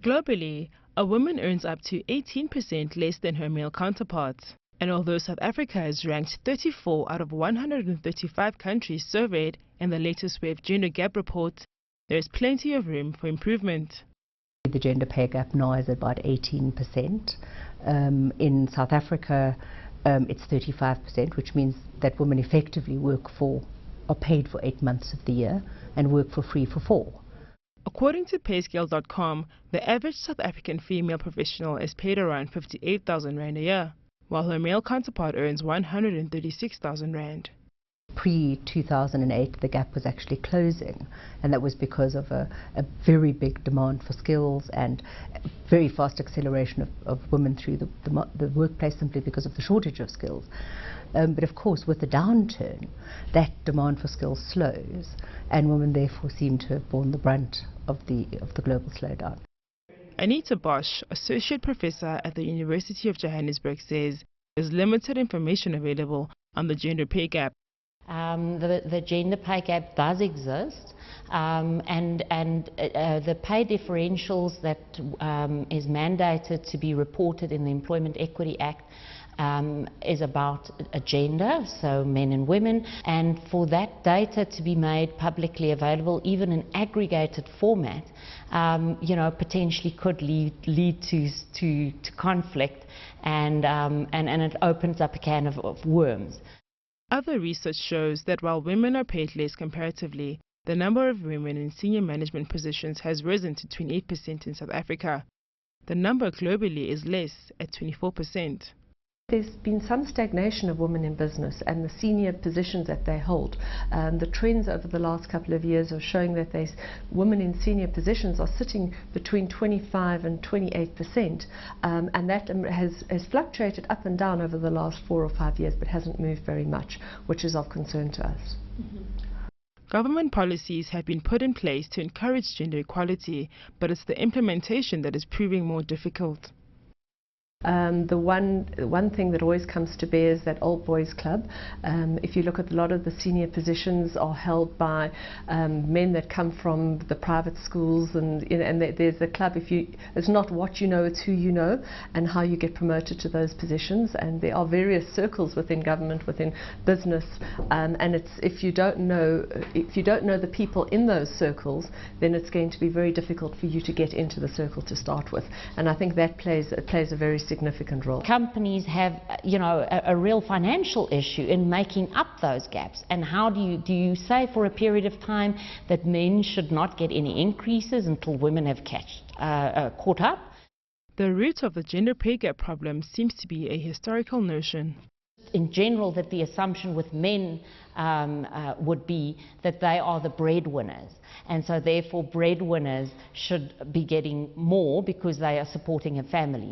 Globally, a woman earns up to 18% less than her male counterparts. And although South Africa is ranked 34 out of 135 countries surveyed in the latest wave gender gap report, there is plenty of room for improvement. The gender pay gap now is about 18%. In South Africa, it's 35%, which means that women effectively are paid for 8 months of the year and work for free for 4. According to payscale.com, the average South African female professional is paid around 58,000 rand a year, while her male counterpart earns 136,000 rand. Pre-2008, the gap was actually closing, and that was because of a very big demand for skills and very fast acceleration of women through the workplace simply because of the shortage of skills. But of course, with the downturn, that demand for skills slows, and women therefore seem to have borne the brunt of the global slowdown. Anita Bosch, associate professor at the University of Johannesburg, says there's limited information available on the gender pay gap. The gender pay gap does exist, and the pay differentials that is mandated to be reported in the Employment Equity Act is about a gender, so men and women, and for that data to be made publicly available, even in aggregated format, potentially could lead to conflict, and it opens up a can of worms. Other research shows that while women are paid less comparatively, the number of women in senior management positions has risen to 28% in South Africa. The number globally is less, at 24%. There's been some stagnation of women in business and the senior positions that they hold. The trends over the last couple of years are showing that women in senior positions are sitting between 25 and 28%, and that has fluctuated up and down over the last 4 or 5 years, but hasn't moved very much, which is of concern to us. Government policies have been put in place to encourage gender equality, but it's the implementation that is proving more difficult. The one thing that always comes to bear is that old boys club. If you look at a lot of the senior positions are held by men that come from the private schools, and there's a club. It's not what you know, it's who you know, and how you get promoted to those positions. And there are various circles within government, within business, and if you don't know the people in those circles, then it's going to be very difficult for you to get into the circle to start with. And I think that plays a very significant role. Companies have, a real financial issue in making up those gaps. And how do you say for a period of time that men should not get any increases until women have caught up? The root of the gender pay gap problem seems to be a historical notion. In general, that the assumption with men would be that they are the breadwinners, and so therefore breadwinners should be getting more because they are supporting a family.